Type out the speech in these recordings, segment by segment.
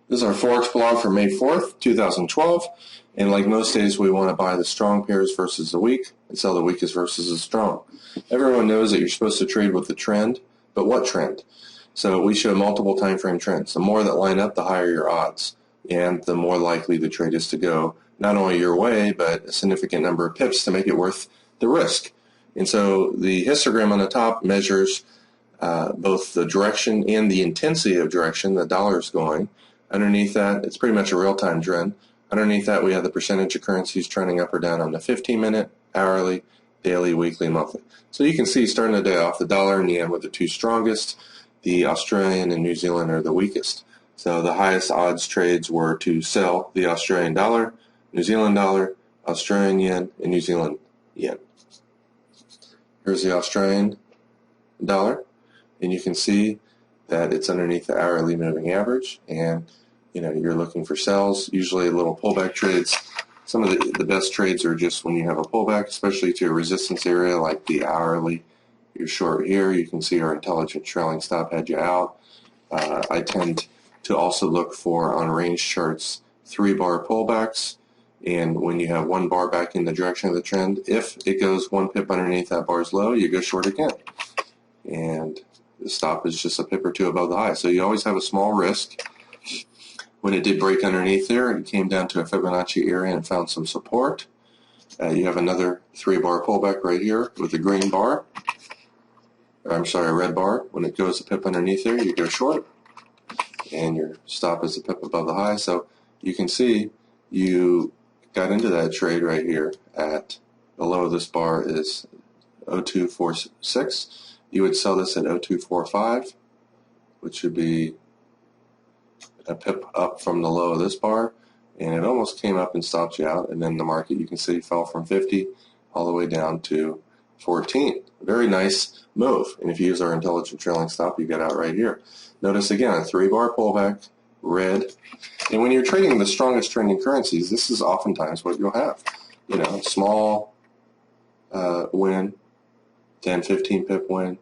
This is our Forex blog for May 4th, 2012. And like most days, we want to buy the strong pairs versus the weak and sell the weakest versus the strong. Everyone knows that you're supposed to trade with the trend, but what trend? So we show multiple time frame trends. The more that line up, the higher your odds, and the more likely the trade is to go not only your way, but a significant number of pips to make it worth the risk. And so the histogram on the top measures both the direction and the intensity of direction the dollar is going. Underneath that, it's pretty much a real-time trend. Underneath that, we have the percentage of currencies trending up or down on the 15-minute, hourly, daily, weekly, monthly. So you can see starting the day off, the dollar and the yen were the two strongest. The Australian and New Zealand are the weakest. So the highest odds trades were to sell the Australian dollar, New Zealand dollar, Australian yen, and New Zealand yen. Here's the Australian dollar, and you can see that it's underneath the hourly moving average, and you're looking for sells, usually little pullback trades. Some of the best trades are just when you have a pullback, especially to a resistance area like the hourly. You're short here. You can see our intelligent trailing stop had you out. I tend to also look for, on range charts, 3-bar pullbacks, and when you have 1 bar back in the direction of the trend, if it goes 1 pip underneath that bar's low, you go short again. And the stop is just a pip or two above the high. So you always have a small risk. When it did break underneath there, it came down to a Fibonacci area and found some support. You have another 3-bar pullback right here with a green bar. I'm sorry, a red bar. When it goes a pip underneath there, you go short, and your stop is a pip above the high. So you can see you got into that trade right here at the low of this bar is 0246. You would sell this at 0245, which would be a pip up from the low of this bar, and it almost came up and stopped you out, and then the market, you can see, fell from 50 all the way down to 14. Very nice move, and if you use our intelligent trailing stop, you get out right here. Notice again a 3-bar pullback, red, and when you're trading the strongest trending currencies, this is oftentimes what you'll have. Small win, 10, 15 pip win,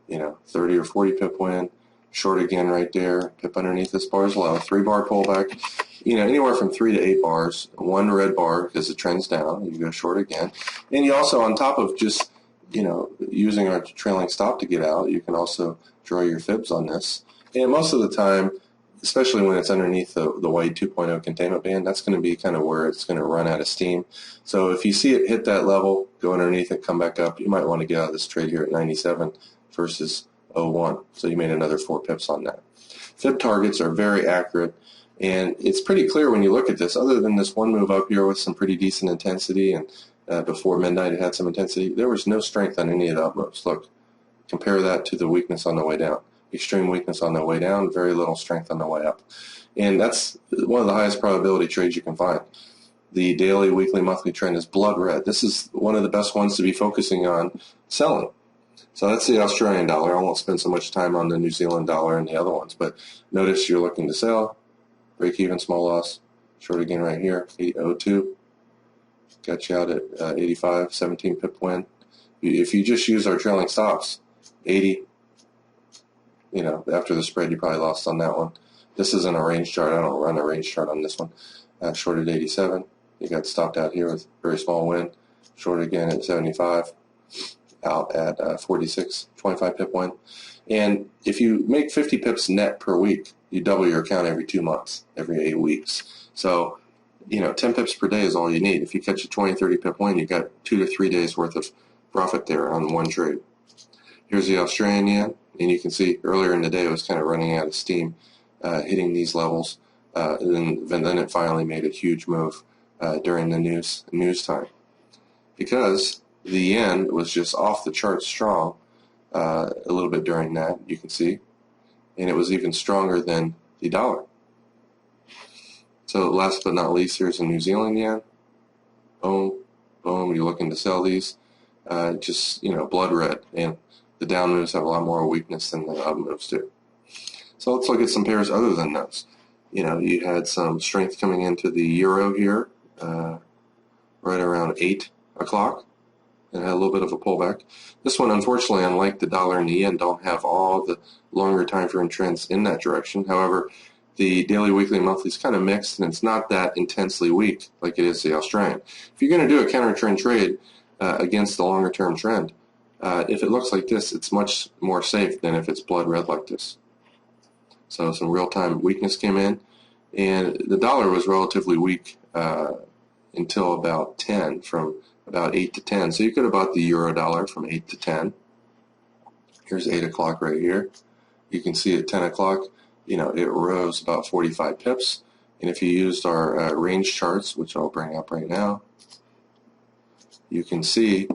30 or 40 pip win, short again right there, pip underneath this bar is low, 3-bar pullback, anywhere from 3 to 8 bars, 1 red bar because the trend's down, you go short again. And you also, on top of just, using our trailing stop to get out, you can also draw your fibs on this. And most of the time, especially when it's underneath the white 2.0 containment band, that's going to be kind of where it's going to run out of steam. So if you see it hit that level, go underneath it, come back up, you might want to get out of this trade here at 97 versus 01. So you made another 4 pips on that. Fib targets are very accurate, and it's pretty clear when you look at this, other than this one move up here with some pretty decent intensity, and before midnight it had some intensity, there was no strength on any of the up moves. Look, compare that to the weakness on the way down. Extreme weakness on the way down, very little strength on the way up. And that's one of the highest probability trades you can find. The daily, weekly, monthly trend is blood red. This is one of the best ones to be focusing on selling. So that's the Australian dollar. I won't spend so much time on the New Zealand dollar and the other ones, but notice you're looking to sell, break even, small loss, short again right here, 802. Got you out at 85, 17 pip win. If you just use our trailing stops, 80, after the spread, you probably lost on that one. This isn't a range chart. I don't run a range chart on this one. Shorted 87. You got stopped out here with a very small win. Shorted again at 75. Out at 46, 25 pip win. And if you make 50 pips net per week, you double your account every 2 months, every 8 weeks. So, 10 pips per day is all you need. If you catch a 20, 30 pip win, you got 2 to 3 days worth of profit there on one trade. Here's the Australian yen, and you can see earlier in the day it was kind of running out of steam, hitting these levels, and then it finally made a huge move during the news time, because the yen was just off the chart strong a little bit during that, you can see, and it was even stronger than the dollar. So last but not least, here's a New Zealand yen. Boom, boom, you're looking to sell these. Just, blood red, and the down moves have a lot more weakness than the up moves do. So let's look at some pairs other than those. You had some strength coming into the euro here, right around 8 o'clock. and had a little bit of a pullback. This one, unfortunately, unlike the dollar and the yen, don't have all the longer time frame trends in that direction. However, The daily, weekly, and monthly is kind of mixed, and it's not that intensely weak like it is the Australian. If you're going to do a counter trend trade against the longer term trend, if it looks like this, it's much more safe than if it's blood red like this. So some real-time weakness came in, and the dollar was relatively weak until about 10, from about 8 to 10. So you could have bought the euro dollar from 8 to 10. Here's 8 o'clock right here. You can see at 10 o'clock, it rose about 45 pips. And if you used our range charts, which I'll bring up right now, you can see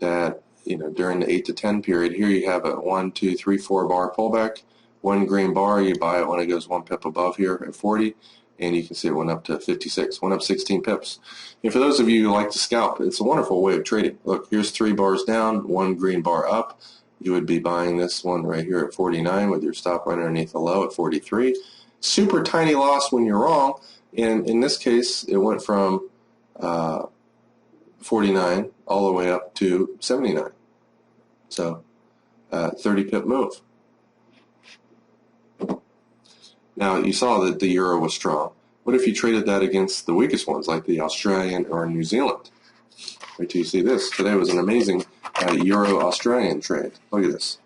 that during the 8 to 10 period, here you have a 1, 2, 3, 4 bar pullback. One green bar, you buy it when it goes 1 pip above here at 40, and you can see it went up to 56, went up 16 pips. And for those of you who like to scalp, it's a wonderful way of trading. Look, here's 3 bars down, 1 green bar up. You would be buying this one right here at 49 with your stop right underneath the low at 43. Super tiny loss when you're wrong, and in this case, it went from 49 all the way up to 79. So 30 pip move. Now, you saw that the euro was strong. What if you traded that against the weakest ones, like the Australian or New Zealand? Wait till you see this. Today was an amazing euro-Australian trade. Look at this.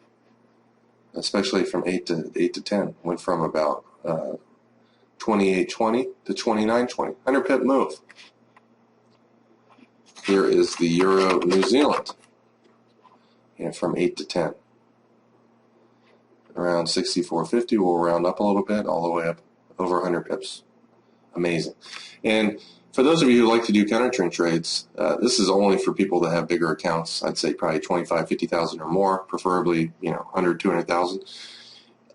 Especially from 8 to 10. Went from about 28.20 to 29.20. 100 pip move. Here is the euro-New Zealand. And from 8 to 10. Around 64.50, we'll round up a little bit, all the way up over 100 pips. Amazing. And for those of you who like to do counter trend trades, this is only for people that have bigger accounts. I'd say probably 25, 50,000 or more, preferably 100, 200,000.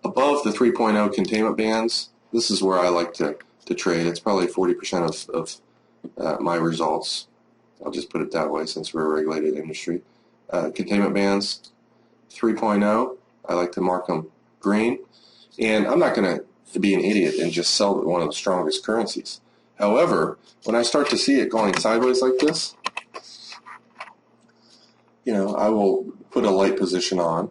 Above the 3.0 containment bands, this is where I like to trade. It's probably 40% of my results. I'll just put it that way since we're a regulated industry. Containment bands, 3.0. I like to mark them green, and I'm not going to be an idiot and just sell one of the strongest currencies. However, when I start to see it going sideways like this, I will put a light position on,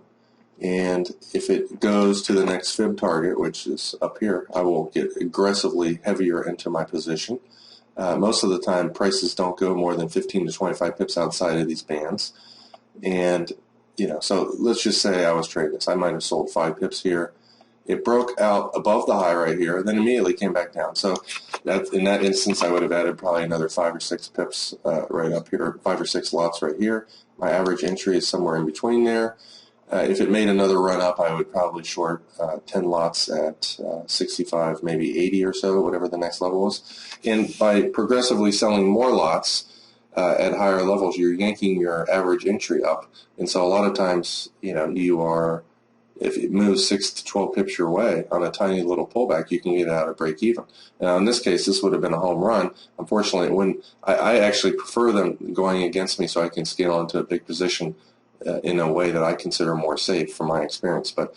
and if it goes to the next fib target, which is up here, I will get aggressively heavier into my position. Most of the time, prices don't go more than 15 to 25 pips outside of these bands, and so let's just say I was trading this. I might have sold 5 pips here. It broke out above the high right here, then immediately came back down. So in that instance, I would have added probably another 5 or 6 pips right up here, 5 or 6 lots right here. My average entry is somewhere in between there. If it made another run up, I would probably short 10 lots at 65, maybe 80 or so, whatever the next level was. And by progressively selling more lots, at higher levels, you're yanking your average entry up. And so a lot of times, if it moves 6 to 12 pips your way on a tiny little pullback, you can get out at break even. Now, in this case, this would have been a home run. Unfortunately, I actually prefer them going against me so I can scale into a big position in a way that I consider more safe from my experience. But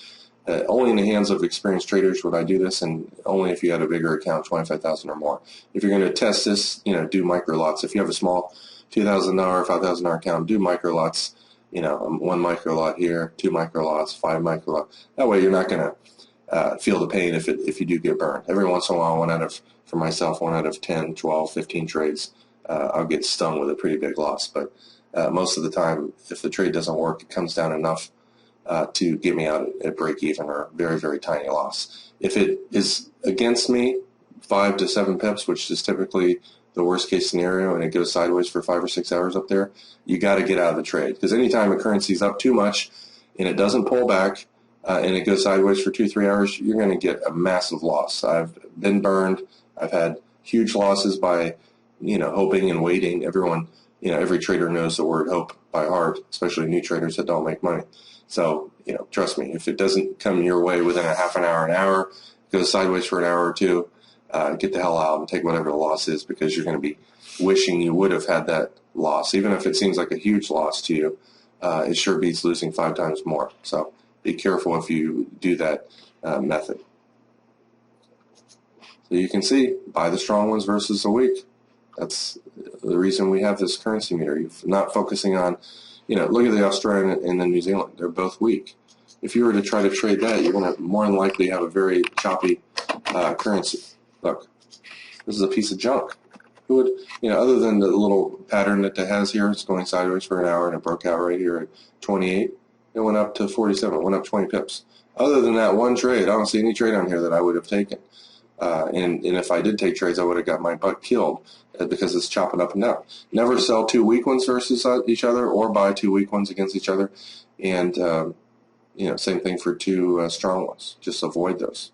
only in the hands of experienced traders would I do this, and only if you had a bigger account, 25,000 or more. If you're going to test this, do micro lots. If you have a small $2,000, $5,000 account, do micro lots. 1 micro lot here, 2 micro lots, 5 micro lots. That way, you're not going to feel the pain if you do get burned. Every once in a while, for myself, 1 out of 10, 12, 15 trades, I'll get stung with a pretty big loss. But most of the time, if the trade doesn't work, it comes down enough to get me out at break even or very, very tiny loss. If it is against me, 5 to 7 pips, which is typically the worst case scenario, and it goes sideways for 5 or 6 hours up there, you got to get out of the trade. Because anytime a currency is up too much and it doesn't pull back and it goes sideways for 2 or 3 hours, you're going to get a massive loss. I've been burned. I've had huge losses by hoping and waiting. Everyone, every trader knows the word hope by heart, especially new traders that don't make money. So, trust me, if it doesn't come your way within a half an hour, goes sideways for an hour or two, get the hell out and take whatever the loss is, because you're going to be wishing you would have had that loss. Even if it seems like a huge loss to you, it sure beats losing 5 times more. So be careful if you do that method. So you can see, buy the strong ones versus the weak. That's the reason we have this currency meter. You're not focusing on, look at the Australian and the New Zealand. They're both weak. If you were to try to trade that, you're going to more than likely have a very choppy currency. Look, this is a piece of junk. Who would, other than the little pattern that it has here, it's going sideways for an hour and it broke out right here at 28. It went up to 47. It went up 20 pips. Other than that one trade, I don't see any trade on here that I would have taken. And if I did take trades, I would have got my butt killed because it's chopping up and down. Never sell two weak ones versus each other or buy two weak ones against each other. And, same thing for two strong ones. Just avoid those.